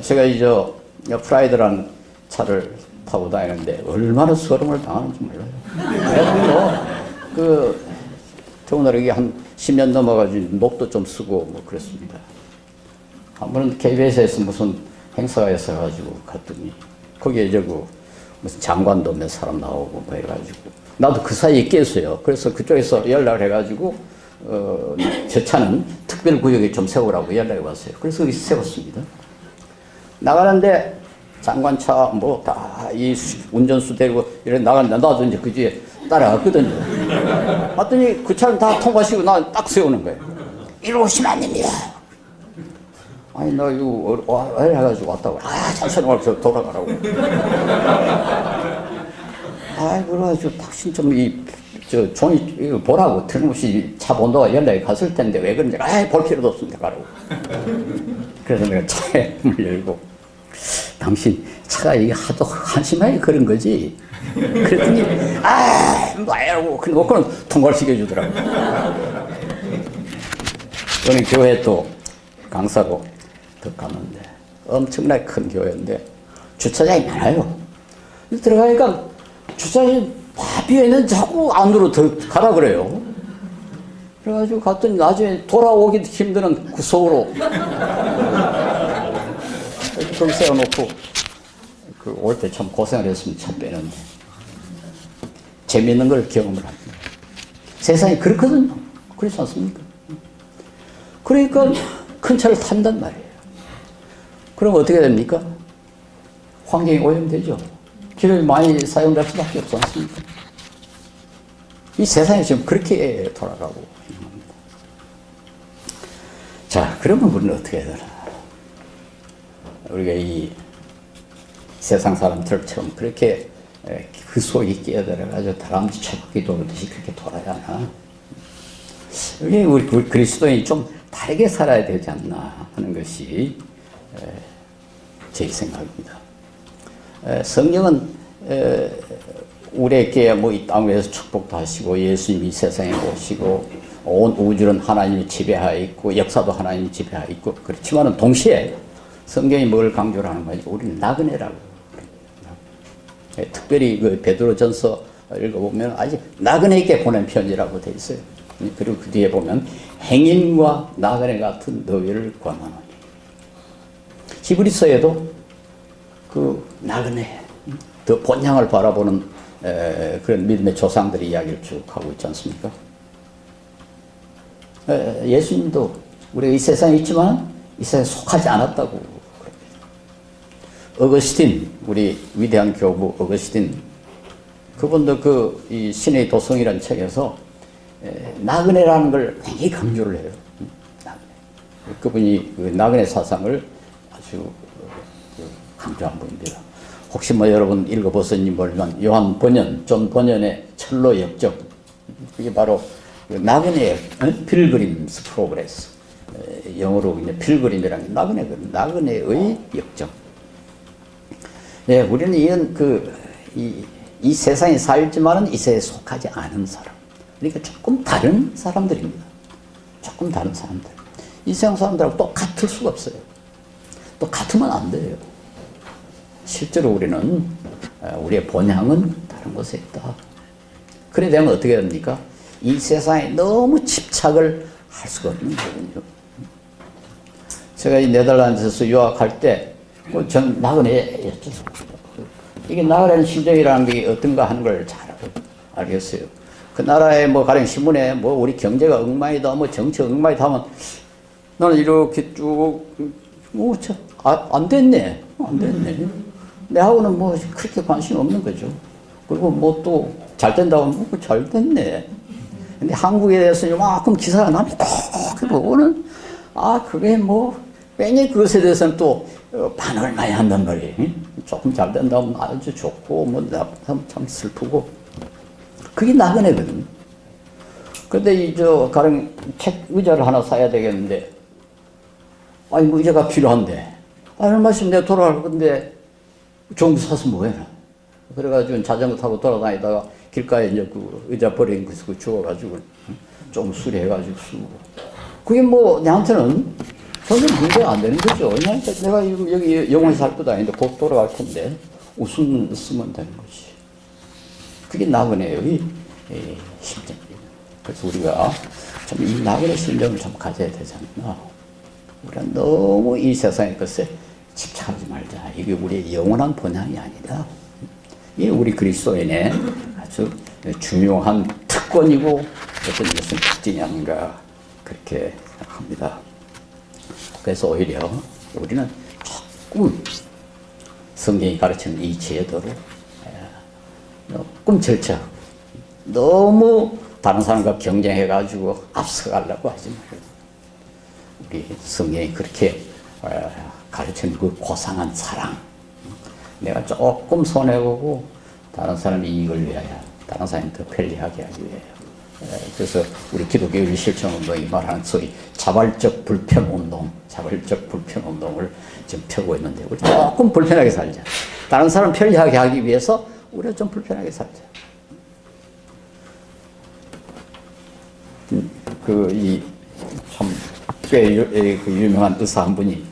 제가 이제 프라이드라는 차를 타고 다니는데 얼마나 서름을 당하는지 몰라요. 그래서 더군다나 이게 한 10년 넘어가지고 녹도 좀 쓰고 뭐 그랬습니다. 한 번은 KBS에서 무슨 행사가 있어가지고 갔더니 거기에 무슨 장관도 몇 사람 나오고 뭐 해가지고 나도 그 사이에 꼈어요. 그래서 그쪽에서 연락을 해가지고 저 차는 특별구역에 좀 세우라고 연락이 왔어요. 그래서 여기 세웠습니다. 나가는데 장관차 뭐 다 이 운전수 데리고 이래 나갔는데 나도 이제 그 뒤에 따라갔거든요. 봤더니 그 차를 다 통과시키고 나 딱 세우는 거예요. 이리로 오시면 안 됩니다. 아니 나 이거 왜 해가지고 왔다고. 천천히 와서 돌아가라고. 그래가지고 당신 좀 종이 이거 보라고 틀림없이 차 본다고 연락이 갔을 텐데 왜 그런지 볼 필요도 없습니다 가라고. 그래서 내가 차에 문을 열고 당신 차가 이게 하도 한심하게 그런 거지. 그랬더니 뭐야고 그거는 통과를 시켜주더라고. 저는 교회 또 강사로 더 갔는데 엄청나게 큰 교회인데 주차장이 많아요. 들어가니까 주차장이 다 비어있는 자꾸 안으로 더 가라 그래요. 그래가지고 갔더니 나중에 돌아오기도 힘드는 그 속으로 그걸 세워놓고 올 때 참 고생을 했으면 차 빼는데 재미있는 걸 경험을 합니다. 세상이 그렇거든요. 그렇지 않습니까? 그러니까 큰 차를 탄단 말이에요. 그럼 어떻게 됩니까? 환경이 오염되죠. 기름이 많이 사용될 수밖에 없지 않습니까? 이 세상이 지금 그렇게 돌아가고 있는 겁니다. 자, 그러면 우리는 어떻게 해야 되나? 우리가 이 세상 사람들처럼 그렇게 그 속에 끼어들어가지고 다람쥐 척기 돌듯이 그렇게 돌아야 하나? 이게 우리 그리스도인이 좀 다르게 살아야 되지 않나 하는 것이 제 생각입니다. 성경은 우리에게 뭐 이 땅 위에서 축복도 하시고 예수님이 세상에 오시고 온 우주는 하나님이 지배하여 있고 역사도 하나님이 지배하여 있고 그렇지만은 동시에 성경이 뭘 강조를 하는 거지? 우리는 나그네라고. 특별히 그 베드로전서 읽어보면 아직 나그네에게 보낸 편지라고 돼 있어요. 그리고 그 뒤에 보면 행인과 나그네 같은 너희를 권하노니. 히브리서에도 그 나그네, 더 본향을 바라보는 그런 믿음의 조상들의 이야기를 쭉 하고 있지 않습니까? 예수님도 우리가 이 세상에 있지만 이 세상에 속하지 않았다고. 어거스틴, 우리 위대한 교부 어거스틴, 그분도 이 신의 도성이라는 책에서 나그네라는 걸 굉장히 강조를 해요. 나그네. 그분이 그 나그네 사상을 아주 강조한 분입니다. 혹시 뭐 여러분 읽어보셨는지 모르지만 요한 번연, 존 번연의 철로 역정, 그게 바로 나그네의 필그림스 프로그레스, 영어로 필그림이라는 게 나그네의 역정. 네, 우리는 이런 이 세상에 살지만은 이 세상에 속하지 않은 사람. 그러니까 조금 다른 사람들입니다. 조금 다른 사람들. 이 세상 사람들하고 또 같을 수가 없어요. 또 같으면 안 돼요. 실제로 우리는 우리의 본향은 다른 곳에 있다. 그래 되면 어떻게 됩니까? 이 세상에 너무 집착을 할 수가 없는 거거든요. 제가 이 네덜란드에서 유학할 때 전 나그네였죠. 이게 나그네는 심정이라는 게 어떤가 하는 걸 잘 알겠어요. 그 나라에 뭐 가령 신문에 뭐 우리 경제가 엉망이다, 뭐 정치가 엉망이다 하면 나는 이렇게 쭉 안 됐네. 내하고는 뭐 그렇게 관심이 없는 거죠. 그리고 뭐 또 잘 된다고 하면 뭐 잘 됐네. 근데 한국에 대해서 이만큼 기사가 나면 꼭 보고는 그게 뭐 괜히 그것에 대해서는 또 반응을 많이 한단 말이에요. 조금 잘 된다면 아주 좋고 뭐 나쁘다면 참 슬프고 그게 나그네거든. 근데 가령 책 의자를 하나 사야 되겠는데 뭐 의자가 필요한데 얼마씩 내가 돌아갈 건데 좋은 거 사서 뭐해? 그래가지고 자전거 타고 돌아다니다가 길가에 이제 그 의자 버린 거 주워가지고 좀 수리해가지고 쓰고. 그게 뭐 내한테는 전혀 문제가 안 되는 거죠. 내가 여기 영원히 살 것도 아닌데 곧 돌아갈 텐데 웃음 쓰면 되는 거지. 그게 나그네의 심정입니다. 그래서 우리가 좀 이 나그네 심정을 좀 가져야 되지 않나. 우리가 너무 이 세상의 것에 집착하지 말자. 이게 우리의 영원한 본향이 아니다. 이 우리 그리스도인의 아주 중요한 특권이고 어떤 것은 특징이 아닌가 그렇게 생각합니다. 그래서 오히려 우리는 조금 성경이 가르치는 이 제도로 조금 절차, 너무 다른 사람과 경쟁해가지고 앞서가려고 하지 말고 우리 성경이 그렇게 가르치는 그 고상한 사랑, 내가 조금 손해보고 다른 사람의 이익을 위하여, 다른 사람이 더 편리하게 하기 위하여. 그래서 우리 기독교의 실천운동이 말하는 소위 자발적 불편운동, 자발적 불편운동을 지금 펴고 있는데 우리 조금 불편하게 살자. 다른 사람 편리하게 하기 위해서 우리가 좀 불편하게 살자. 꽤 유명한 의사 한 분이,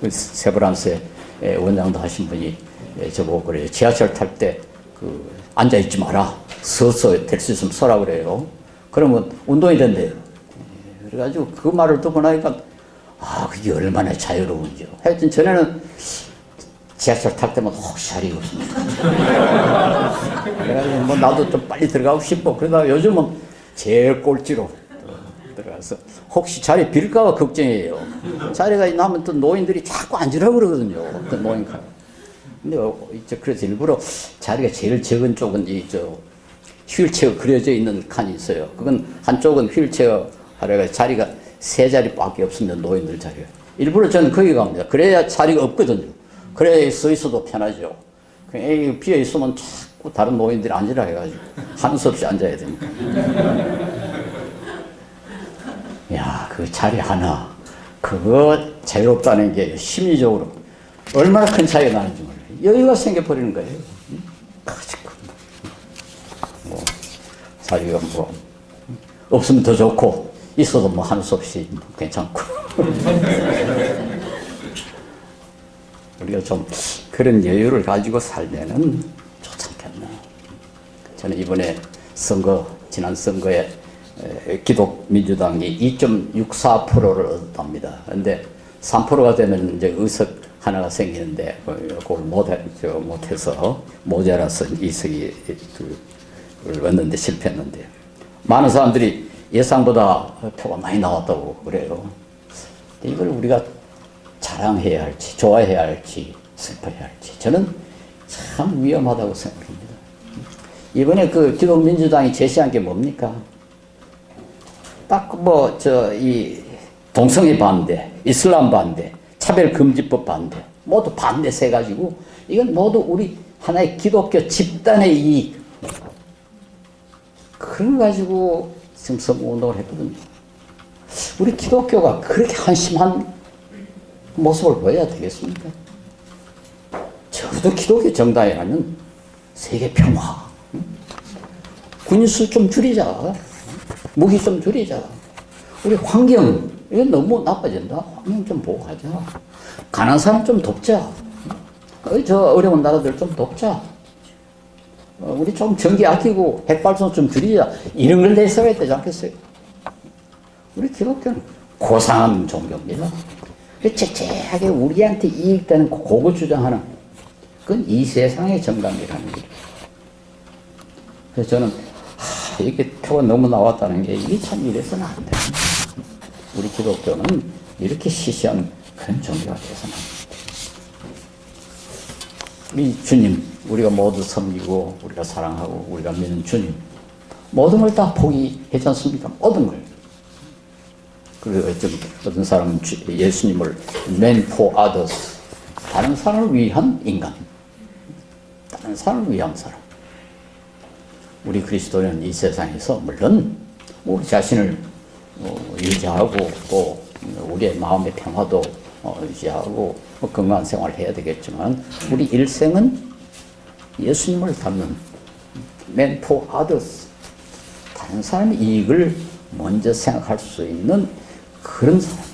세브란스의 원장도 하신 분이 저보고 그래요. 지하철 탈 때 앉아있지 마라. 서서 될 수 있으면 서라 그래요. 그러면 운동이 된대요. 그래가지고 그 말을 듣고 나니까, 그게 얼마나 자유로운지요. 하여튼 전에는 지하철 탈 때마다 혹시 자리가 없습니다. 그래가지고 뭐 나도 좀 빨리 들어가고 싶어. 그러다가 요즘은 제일 꼴찌로 들어가서 혹시 자리 빌까봐 걱정이에요. 자리가 나면 또 노인들이 자꾸 앉으라고 그러거든요. 어떤 노인가. 근데 그래서 일부러 자리가 제일 적은 쪽은 휠체어 그려져 있는 칸이 있어요. 그건 한쪽은 휠체어 하려가 자리가 3자리밖에 없습니다. 노인들 자리가. 일부러 저는 거기 갑니다. 그래야 자리가 없거든요. 그래야 서 있어도 편하죠. 비어 있으면 자꾸 다른 노인들이 앉으라 해가지고 하는 수 없이 앉아야 됩니다. 야, 그 자리 하나, 그거 자유롭다는 게 심리적으로 얼마나 큰 차이가 나는지 몰라요. 여유가 생겨버리는 거예요. 자리가 없으면 더 좋고, 있어도 하는 수 없이 괜찮고. 우리가 좀 그런 여유를 가지고 살면은 좋지 않겠나. 저는 이번에 지난 선거에 기독민주당이 2.64%를 얻었답니다. 그런데 3%가 되면 이제 의석 하나가 생기는데, 그걸 못해서 모자라서 이석이 얻는데 실패했는데, 많은 사람들이 예상보다 표가 많이 나왔다고 그래요. 이걸 우리가 자랑해야 할지, 좋아해야 할지, 슬퍼해야 할지, 저는 참 위험하다고 생각합니다. 이번에 기독민주당이 제시한 게 뭡니까? 딱 이 동성애 반대, 이슬람 반대, 차별금지법 반대, 모두 반대 세가지고, 이건 모두 우리 하나의 기독교 집단의 이익, 그걸 가지고 지금 선거운동을 했거든요. 우리 기독교가 그렇게 한심한 모습을 보여야 되겠습니까? 적어도 기독교 정당이라면 세계 평화, 군수 좀 줄이자, 무기 좀 줄이자, 우리 환경, 이건 너무 나빠진다. 환경 좀 보호하자. 가난한 사람 좀 돕자. 저 어려운 나라들 좀 돕자. 우리 좀 전기 아끼고 핵발전 좀 줄이자. 이런 걸 내세워야 되지 않겠어요? 우리 기독교는 고상한 종교입니다. 째째하게 우리한테 이익되는 그거 주장하는, 그건 이 세상의 정당이라는 거예요. 그래서 저는 이렇게 표가 너무 나왔다는 게, 이게 참 이래서는 안 돼요. 우리 기독교는 이렇게 시시한 그런 종교가 돼서는 안 돼요. 이 주님, 우리가 모두 섬기고 우리가 사랑하고 우리가 믿는 주님, 모든 걸 다 포기하지 않습니까? 모든 걸. 그리고 어떤 사람은 예수님을 man for others, 다른 사람을 위한 인간, 다른 사람을 위한 사람. 우리 그리스도는 이 세상에서 물론 우리 자신을 유지하고 또 우리의 마음의 평화도 유지하고 건강한 생활을 해야 되겠지만, 우리 일생은 예수님을 닮는 man for others, 다른 사람의 이익을 먼저 생각할 수 있는 그런 사람.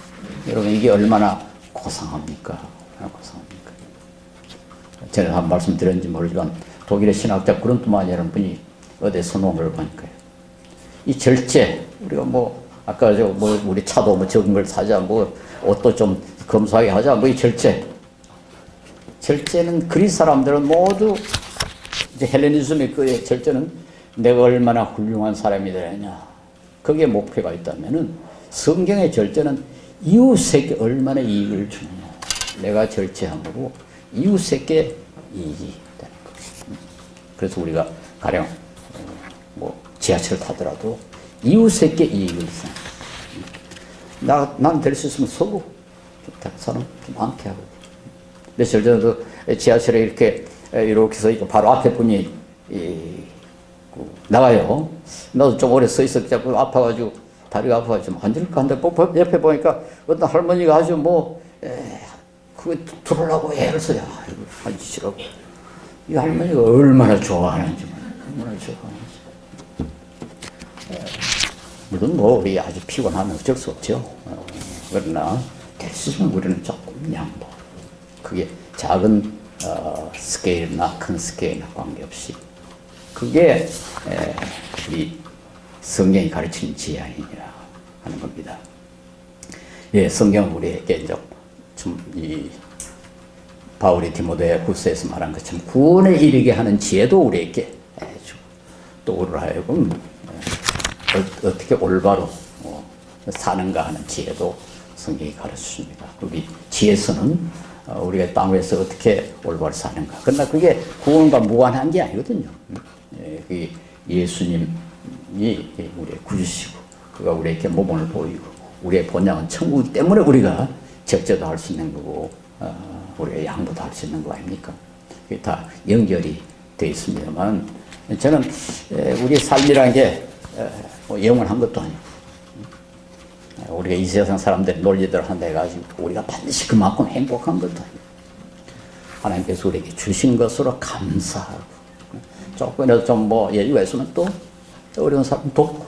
여러분, 이게 얼마나 고상합니까? 고상합니까? 제가 한 말씀 드렸는지 모르지만, 독일의 신학자 그룬트만이라는 분이 어디에 선언을 보니까요, 이 절제, 우리가 아까 우리 차도 적은 걸 사자, 옷도 좀 검소하게 하자, 이 절제, 절제는 그리스 사람들은 모두 이제 헬레니즘의 그 절제는 내가 얼마나 훌륭한 사람이 되느냐 거기에 목표가 있다면은 성경의 절제는 이웃에게 얼마나 이익을 주느냐 내가 절제함으로 이웃에게 이익이 되는 것. 그래서 우리가 가령 뭐 지하철 타더라도 이웃에게 이익을 난 될 수 있으면 서고 사람 많게 하고 며칠 전에도 지하철에 이렇게 해서 바로 앞에 분이 나가요. 나도 좀 오래 서 있었기 때문에 아파가지고 다리가 아파가지고 앉을까 한데 옆에 보니까 어떤 할머니가 아주 그거 들으려고 애를 써요. 앉으시라고. 이 할머니가 얼마나 좋아하는지 얼마나 좋아하는지. 물론 뭐 우리 아주 피곤하면 어쩔 수 없죠. 그러나 될 수 있으면 우리는 조금 양보. 그게 작은 스케일이나 큰 스케일이나 관계없이 그게 우리 성경이 가르치는 지혜 아니냐 하는 겁니다. 예, 성경은 우리에게 이 바울이 디모데 후서에서 말한 것처럼 구원에 이르게 하는 지혜도 우리에게 주고 또 우리를 하여금 어떻게 올바로 사는가 하는 지혜도 성경이 가르쳐줍니다. 우리 지혜서는 우리가 땅 위에서 어떻게 올바로 사는가. 그러나 그게 구원과 무관한 게 아니거든요. 그게 예수님이 우리의 구주시고 그가 우리에게 모범을 보이고 우리의 본향은 천국이기 때문에 우리가 적재도 할 수 있는 거고 우리가 양보도 할 수 있는 거 아닙니까? 그게 다 연결이 되어 있습니다만 저는 우리의 삶이라는 게 영원한 것도 아니고 우리가 이 세상 사람들이 논리대로 한다 해가지고 우리가 반드시 그만큼 행복한 것도 아니고 하나님께서 우리에게 주신 것으로 감사하고 조금이라도 좀 여유가 있으면 또 어려운 사람 돕고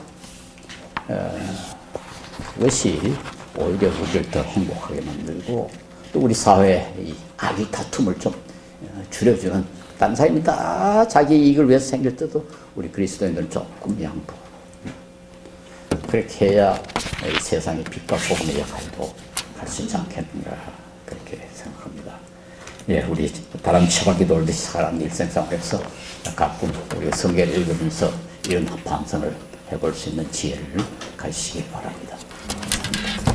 그것이 오히려 우리를 더 행복하게 만들고 또 우리 사회의 이 악의 다툼을 좀 줄여주는 다른 사람이 다 자기 이익을 위해서 생길 때도 우리 그리스도인들은 조금 양보 그렇게 해야 이 세상의 빛과 복음의 역할도 할 수 있지 않겠는가 그렇게 생각합니다. 예, 우리 바람 처박이 돌듯이 살아가는 일생생활에서 가끔 우리가 성경을 읽으면서 이런 반성을 해볼 수 있는 지혜를 가지시길 바랍니다.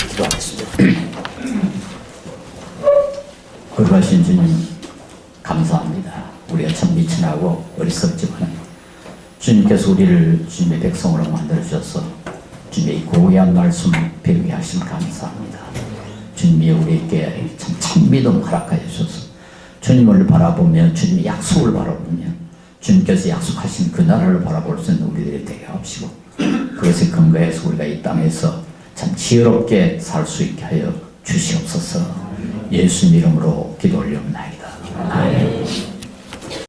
기도하겠습니다. 거룩하신 주님 감사합니다. 우리가 참 미천하고 어리석지만 주님께서 우리를 주님의 백성으로 만들어주셔서 주님의 고귀한 말씀 배우게 하심 감사합니다. 주님이 우리에게 참 믿음 허락하여 주셔서 주님을 바라보며 주님의 약속을 바라보며 주님께서 약속하신 그 나라를 바라볼 수 있는 우리들이 되게 하시고 그것에 근거해서 우리가 이 땅에서 참 지혜롭게 살 수 있게 하여 주시옵소서. 예수님 이름으로 기도 올려옵니다.